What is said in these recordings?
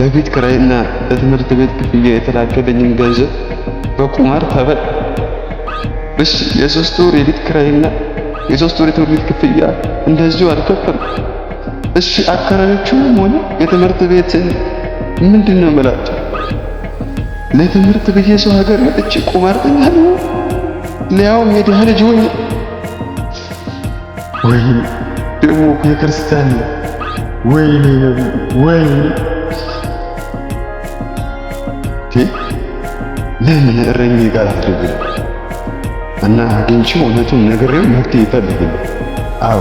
ለቤት ኪራይና ለትምህርት ቤት ክፍያ የተላከልኝን ገንዘብ በቁማር ተበል። እሺ የሶስት ወር የቤት ኪራይና የሶስት ወር የትምህርት ቤት ክፍያ እንደዚሁ አልከፈልኩም። እሺ አከራዮቹም ሆነ የትምህርት ቤትን ምንድነው የምላቸው? ለትምህርት ብዬ ሰው ሀገር መጥቼ ቁማርተኛ ነው፣ ሊያውም የድሃ ልጅ ሆኜ። ወይኔ ደግሞ የክርስቲያን ነው። ወይኔ ወይኔ ለምን እረኝ ጋር አትደውል እና አግኝቼው እውነቱን ነግሬው መፍትሄ ይፈልግልኝ። አዎ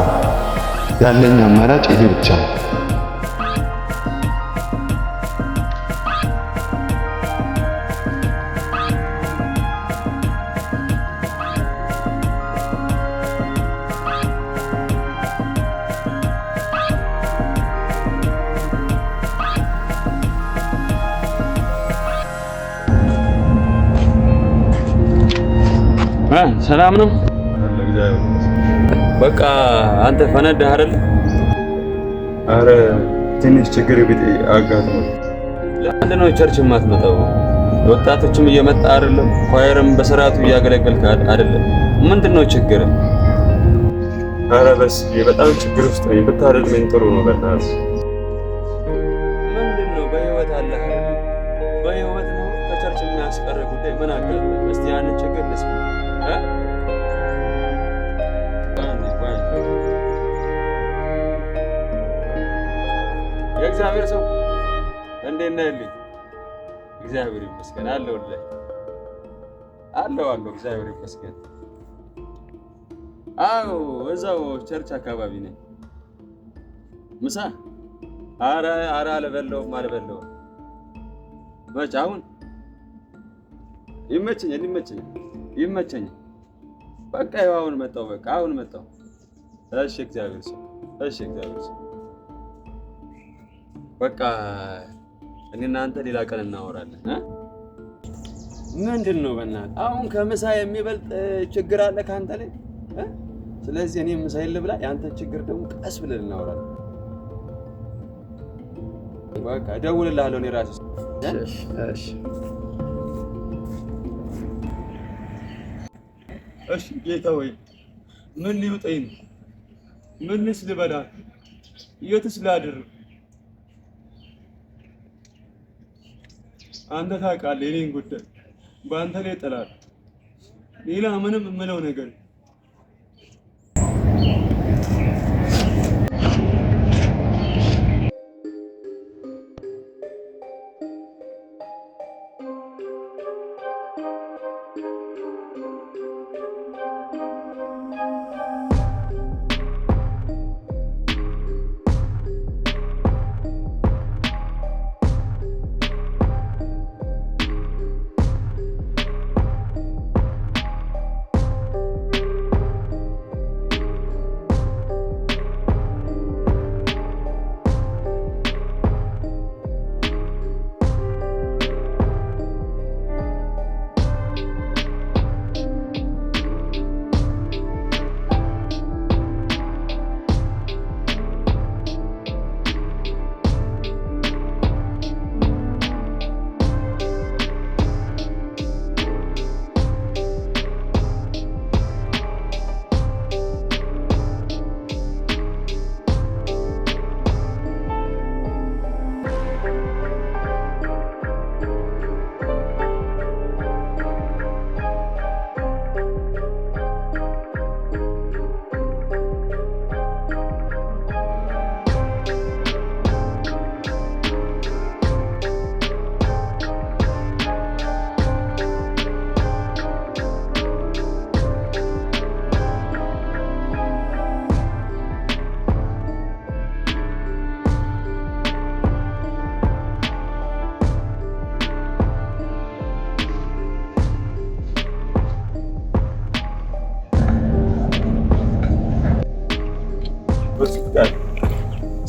ያለኝ አማራጭ ይሄ ብቻ ነው። ሰላም ነው። በቃ አንተ ፈነዳህ አይደል? አረ ትንሽ ችግር ቢጤ አጋጥሞ። ለምንድን ነው ቸርች የማትመጣው? ወጣቶችም እየመጣ አይደለም? ኳየርም በስርዓቱ እያገለገልክ አይደለም? ምንድነው ችግር? አረ በስ በጣም ችግር ውስጥ ነኝ። ብታረድመኝ ጥሩ ነው። በእናትህ ምንድነው? በህይወት አለህ አይደል? በህይወት ነው ከቸርች የሚያስቀር ጉዳይ ምን አጋጠመ? እስቲ ያንን ችግር ልስማ። የእግዚአብሔር ሰው እንዴት ነህ? እግዚአብሔር ይመስገን አለሁልህ። አለሁ እግዚአብሔር ይመስገን። አዎ እዛው ቸርች አካባቢ ነኝ። ምሳ ኧረ አልበላሁም። መች አሁን ይመቸኛል። በቃ ይኸው አሁን መጣሁ። እሺ እግዚአብሔር ሰው በቃ እኔና አንተ ሌላ ቀን እናወራለን። ምንድን ነው በእናትህ አሁን ከምሳ የሚበልጥ ችግር አለ ካንተ ላይ? ስለዚህ እኔ ምሳዬን ልብላ፣ ያንተ ችግር ደግሞ ቀስ ብለን እናወራለን። በቃ እደውልልሃለሁ እኔ ራሴ። እሺ ጌታ ወይ ምን ሊውጠኝ ነው? ምንስ ልበላ? የትስ ላድር? አንተ ታውቃለህ የኔን ጉዳይ፣ በአንተ ላይ ጥላለሁ። ሌላ ምንም የምለው ነገር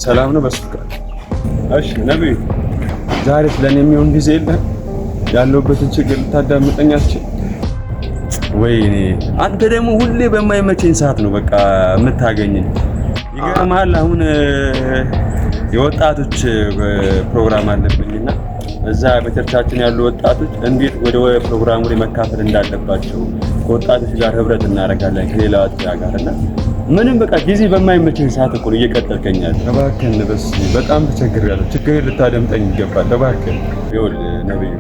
ሰላም ነው። በስልክ እሺ ነብዩ፣ ዛሬ ስለኔ የሚሆን ጊዜ የለም? ያለሁበትን ችግር ልታዳምጠኝ አትችል? ወይኔ አንተ ደግሞ ሁሌ በማይመቸኝ ሰዓት ነው በቃ የምታገኘኝ። ይገርምሃል፣ አሁን የወጣቶች ፕሮግራም አለብኝና እዛ በቸርቻችን ያሉ ወጣቶች እንዴት ወደ ፕሮግራሙ ላይ መካፈል እንዳለባቸው ከወጣቶች ጋር ህብረት እናደርጋለን ከሌላው አጥቢያ ጋርና ምንም በቃ ጊዜ በማይመችህ ሰዓት እኮ እየቀጠልከኛል። እባክህን በስ በጣም ተቸግሬያለሁ። ችግሬን ልታደምጠኝ ይገባል። እባክህን ይኸውልህ ነብዩ፣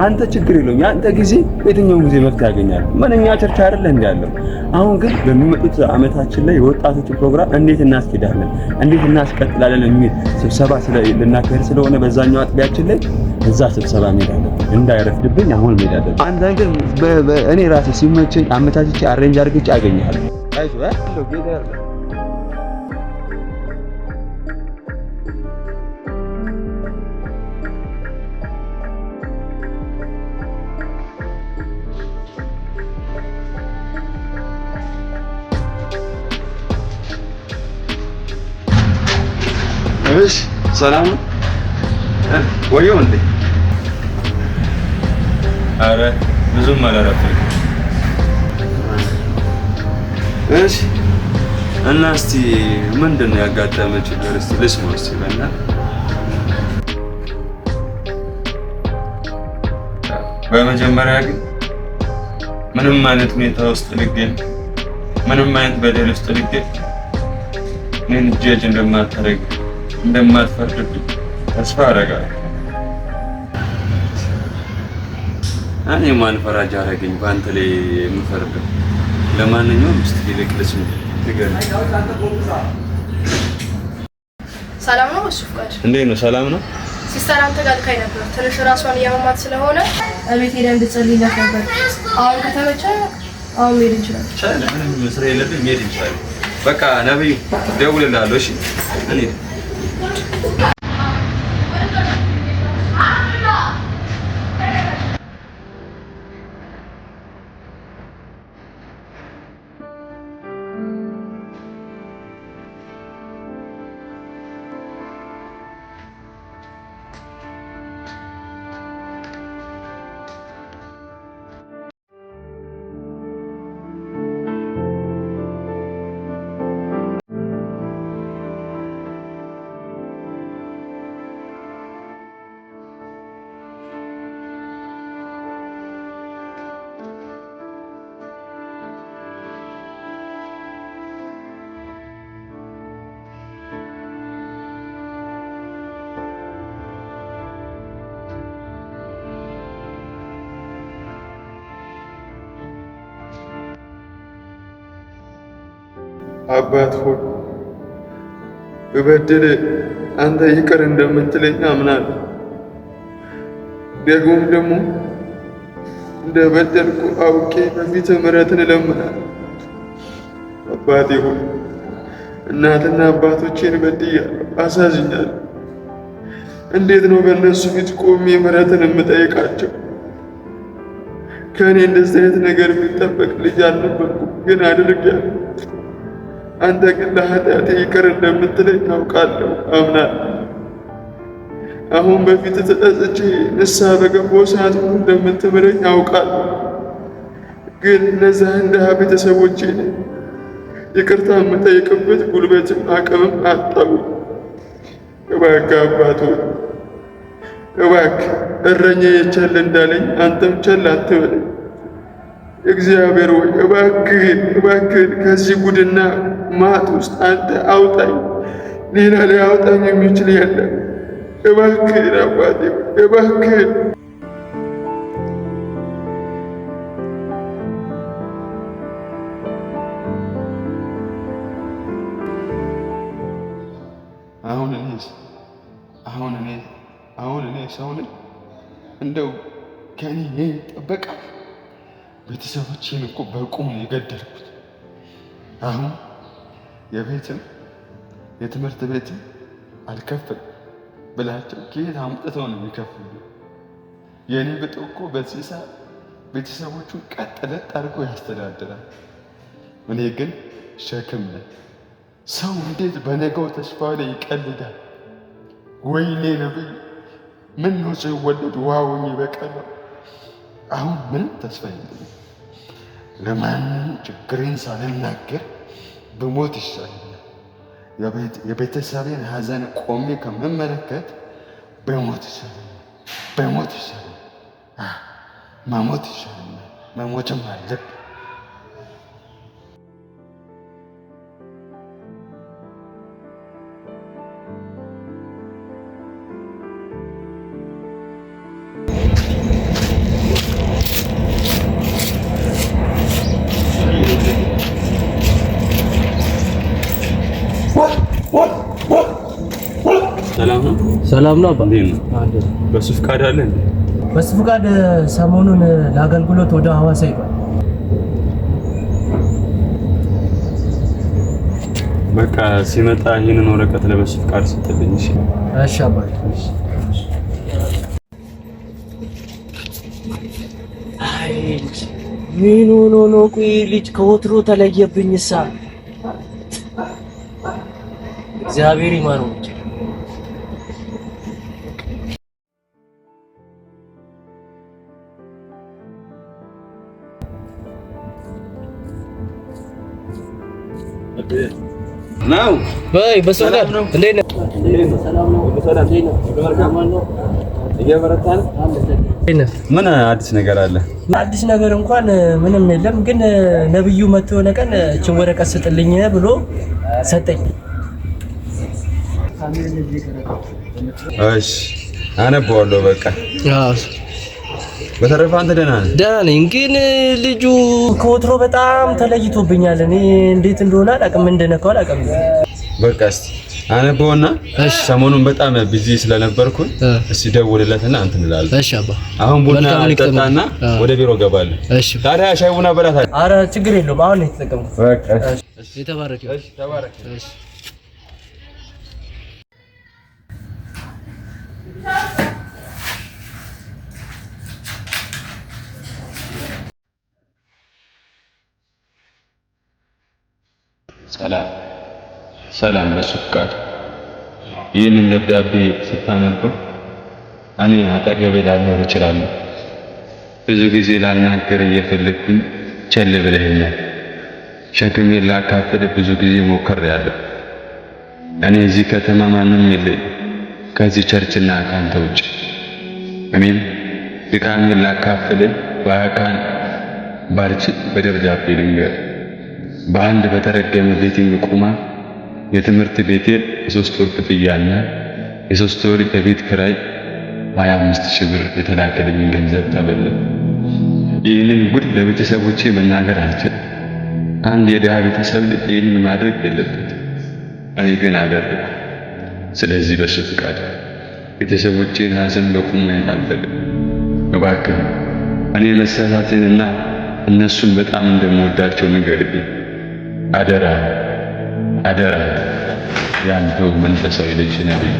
አንተ ችግር የለውም የአንተ ጊዜ በየትኛውም ጊዜ መፍትሄ ያገኛል። ምንኛ ቸርቻ አይደለ እንደ ያለው። አሁን ግን በሚመጡት ዓመታችን ላይ የወጣቶችን ፕሮግራም እንዴት እናስኬዳለን፣ እንዴት እናስቀጥላለን የሚል ስብሰባ ልናካሄድ ስለሆነ በዛኛው አጥቢያችን ላይ እዛ ስብሰባ እንሄዳለን። እንዳይረፍድብኝ አሁን እንሄዳለን። አንተ ግን እኔ ራሴ ሲመቸኝ አመቻችቼ አሬንጅ አድርጌ አገኛለሁ። አይዞህ ያለው ጌታ ያለው እሺ፣ ሰላም ነው ወየው እንዴ? አረ ብዙም አላረፈም። እሺ፣ እና እስቲ ምንድነው ያጋጠመ ችግር? እስቲ ልስማው እስቲ በእናትህ። በመጀመሪያ ግን ምንም አይነት ሁኔታ ውስጥ ልገኝ፣ ምንም አይነት በደል ውስጥ ልገኝ እኔን ጀጅ እንደማታደርግ እንደማትፈርድብኝ ተስፋ አደርጋለሁ። እኔ ማን ፈራጅ አደረገኝ በአንተ ላይ የምፈርደው? ለማንኛውም እስቲ ልቅልስ ንገረኝ። ሰላም ነው እሱ ፍቃድ? እንዴት ነው? ሰላም ነው። ሲስተር አንተ ጋር ልካኝ ነበር። ትንሽ ራሷን እያመማት ስለሆነ እቤት ሄደን እንድትጸልይላት ነበር። አሁን ከተመቸ አሁን መሄድ እንችላለን። ቻለ ምንም መስራት የለብኝ መሄድ እንችላለን። በቃ ነብዩ ደውልልሃለሁ። እሺ እኔ አባት ሆይ በበደል አንተ ይቅር እንደምትለኝ አምናለሁ። ደግሞ እንደበደልኩ አውቄ በፊትህ ምሕረትን እለምናለሁ። አባቴ ሆይ እናትና አባቶቼን በድያለሁ፣ አሳዝኛለሁ። እንዴት ነው በእነሱ ፊት ቆሜ ምሕረትን የምጠይቃቸው? ከእኔ እንደዚህ አይነት ነገር የሚጠበቅ ልጅ አልነበርኩም፣ ግን አድርጌያለሁ። አንተ ግን ለኃጢአቴ ይቅር እንደምትለኝ አውቃለሁ፣ አምናለሁ። አሁን በፊት ተጸጽቼ ንስሐ በገባሁ ሰዓት ሁሉ እንደምትምረኝ አውቃለሁ። ግን እነዚያ ድሃ ቤተሰቦቼን ይቅርታ የምጠይቅበት ጉልበትም አቅምም አጣሁ። እባክህ አባት ሆይ እባክህ እረኛዬ ቸል እንዳለኝ አንተም ቸል አትበለኝ። እግዚአብሔር ሆይ እባክህን ከዚህ ጉድና ማጥ ውስጥ አንተ አውጣኝ። ሌላ ሊያወጣኝ የሚችል የለም። እባክህን አባቴ እባክህን። አሁን እኔ ሰው ነኝ? እንደው ከእኔ ይጠበቃል? ቤተሰቦቼን እኮ በቁም የገደልኩት። አሁን የቤትም የትምህርት ቤትም አልከፍልም ብላቸው ከየት አምጥተው ነው የሚከፍሉ? የእኔ ብጤ እኮ በዚህ ሰዓት ቤተሰቦቹን ቀጥ ለጥ አድርጎ ያስተዳድራል። እኔ ግን ሸክም ነኝ። ሰው እንዴት በነገው ተስፋ ላይ ይቀልዳል? ወይኔ ነብይ፣ ምን ነው ሲወለድ ውሃ ሆኜ በቀረው። አሁን ምንም ተስፋ የለኝም። ለማንም ችግሬን ሳልናገር በሞት ይሻለኛል። የቤተሰቤን ሀዘን ቆሜ ከምመለከት በሞት ይሻላል፣ በሞት ይሻላል፣ መሞት ይሻላል። መሞትም አለብኝ። ሰላም ነው አባ። በሱ ፍቃድ አለ እንዴ? በሱ ፍቃድ ሰሞኑን ለአገልግሎት ወደ ሐዋሳ ይጓል። በቃ ሲመጣ ይሄንን ወረቀት ለበሱ ፍቃድ ስትልኝ። እሺ እሺ አባ። አይ ምን ሆኖ ነው? ቆይ ልጅ ከወትሮ ተለየብኝሳ። እግዚአብሔር ይማረው እንጂ ነው በይ በሰው ጋር እንዴት ነህ? ሰላም ነው። ምን አዲስ ነገር አለ? አዲስ ነገር እንኳን ምንም የለም፣ ግን ነብዩ መጥቶ የሆነ ቀን እችን ወረቀት ስጥልኝ ብሎ ሰጠኝ። እሺ አነበዋለሁ። በቃ በተረፈ አንተ ደህና ነህ? ደህና ነኝ፣ ግን ልጁ ከወትሮ በጣም ተለይቶብኛል። እኔ እንዴት እንደሆነ አላውቅም፣ እንደነካው አላውቅም። በቃ እስቲ አነበውና ሰሞኑን በጣም ቢዚ ስለነበርኩኝ እስቲ ደውልለትና እንትን እላለሁ። እሺ አባ። አሁን ቡና አጠጣና ወደ ቢሮ ገባለሁ። እሺ ታዲያ ሻይ ቡና በላት። ኧረ ችግር የለውም፣ አሁን ነው የተጠቀምኩት። በቃ እሺ ተባረክ። እሺ ተባረክ። እሺ ሰላም በሱ ፍቃድ። ይህንን ደብዳቤ ስታነበው እኔ አጠገቤ ላልኖር እችላለሁ። ብዙ ጊዜ ላናገር እየፈለግኩኝ ቸል ብለኸኛል። ሸክሜን ላካፍል ብዙ ጊዜ ሞክሬያለሁ። እኔ እዚህ ከተማ ማንም የለኝም ከዚህ ቸርችና ካንተ ውጭ። እኔም ድካሜን ላካፍል በአካል ባልችል በደብዳቤ ልንገር። በአንድ በተረገመ ቤቲንግ ቁማር የትምህርት ቤቴን የ3 ወር ክፍያና የ3 ወር የቤት ኪራይ 25,000 ብር የተላከልኝ ገንዘብ ተበላ። ይህንን ጉድ ለቤተሰቦቼ መናገር አልችልም። አንድ የድሃ ቤተሰብ ልጅ ይህንን ማድረግ የለበትም። እኔ ግን አደረግኩ። ስለዚህ በሱ ፍቃድ ቤተሰቦቼን ሐዘን በቁም ማየት አልፈልግም። እባክህ እኔ መሳሳቴንና እነሱን በጣም እንደምወዳቸው ንገርልኝ። አደራ አደራ። ያንተው መንፈሳዊ ልጅ ነብይ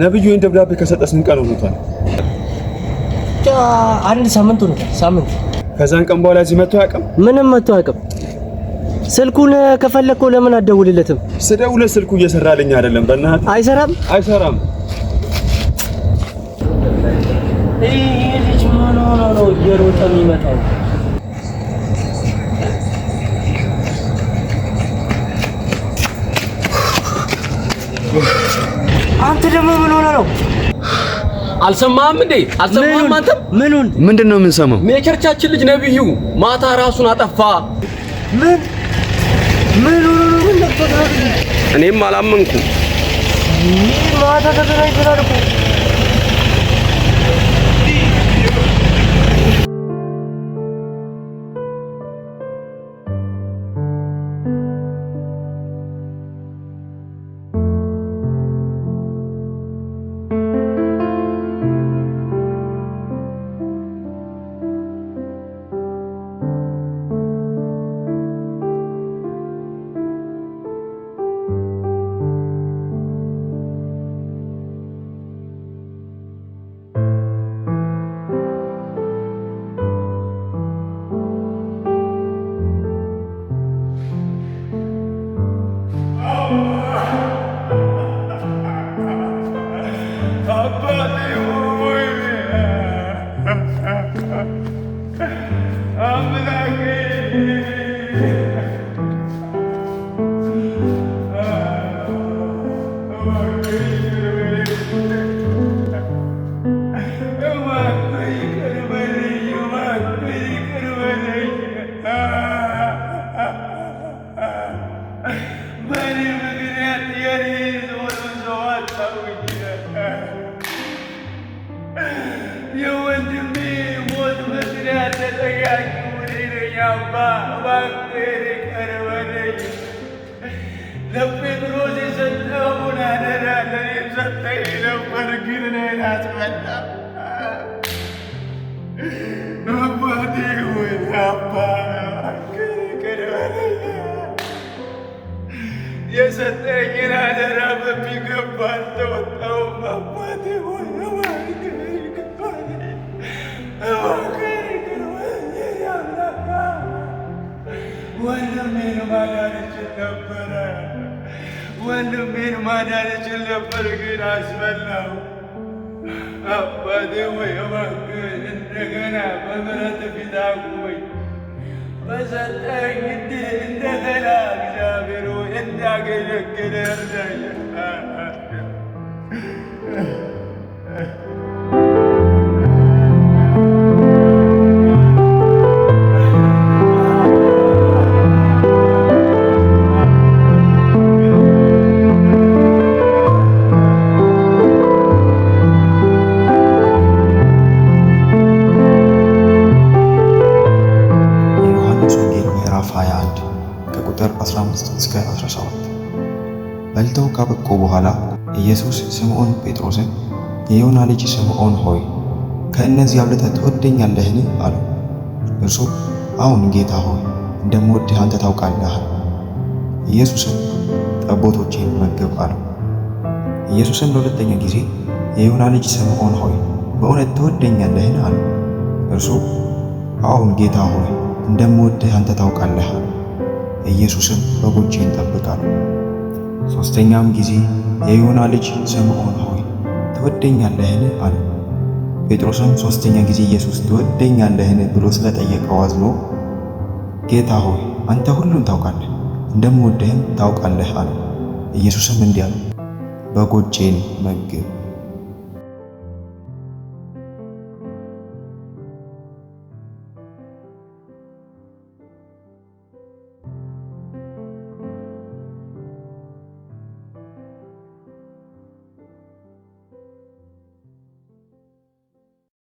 ነብዩ ይህን ደብዳቤ ከሰጠ ስንት ቀን ሆኖታል? አንድ ሳምንት ሆኖታል። ሳምንት። ከዛን ቀን በኋላ እዚህ መጥቶ አያውቅም? ምንም መጥቶ አያውቅም። ስልኩን ከፈለከው ለምን አትደውልለትም? ስደውልለት ስልኩ እየሰራልኝ አይደለም። በእናትህ አይሰራም? አይሰራም። ይሄ ልጅ ምን ሆኖ ነው እየሮጠ የሚመጣው? አንተ ደግሞ ምን ሆነ ነው? አልሰማህም እንዴ? አልሰማህም አንተ? ምንድነው የምንሰማው? የቸርቻችን ልጅ ነብዩ ማታ ራሱን አጠፋ። ምን ሆነ ነው? እኔም አላመንኩም። ማታ ተገናኝተናል እኮ። የኔ ዞር ዘዋታውኝ የወንድሜ ሞት ምክንያት ተጠያቂ ወደኛ አባ እባክህ ይቅር በለኝ። ለጴጥሮስ የሰጠውን አደራ ለእኔም ሰጠኝ ነበር፣ ግን እኔን አስመጣ። አባቴ ሆይ አባ እባክህ ይቅር በለኝ። የሰጠኝን አደራ በሚገባ አልተወጣሁም። አባቴ ሆይ እባክህ ይቅር በለኝ። እባክህ ይቅር በለኝ። አምላክ ወንድሜን ማዳን እችል ነበረ፣ ወንድሜን ማዳን እችል ነበር፣ ግን አስበላሁ። አባቴ ሆይ እባክህ እንደገና በምሕረት ፊት አቁመኝ። በሰጠኝ ዕድል እንደገና እግዚአብሔር ሆይ እንዳገለግል እርዳኝ። ቁጥር 15 እስከ 17 በልተው ካበቁ በኋላ ኢየሱስ ስምዖን ጴጥሮስን የዮና ልጅ ስምዖን ሆይ ከእነዚህ አብልጠህ ትወደኛለህን? አለው። እርሱ አዎን ጌታ ሆይ እንደምወድህ አንተ ታውቃለህ። ኢየሱስም ጠቦቶቼን መግብ አለው። ኢየሱስም ለሁለተኛ ጊዜ የዮና ልጅ ስምዖን ሆይ በእውነት ትወደኛለህን? አለው። እርሱ አዎን ጌታ ሆይ እንደምወድህ አንተ ታውቃለህ። ኢየሱስም በጎቼን ጠብቅ አለው። ሦስተኛም ጊዜ የዮና ልጅ ስምዖን ሆይ ትወደኛለህን? አለው። ጴጥሮስም ሦስተኛ ጊዜ ኢየሱስ ትወደኛለህን ብሎ ስለጠየቀው አዝኖ ጌታ ሆይ አንተ ሁሉን ታውቃለህ፣ እንደምወድህም ታውቃለህ አለው። ኢየሱስም እንዲህ አለው፣ በጎቼን መግብ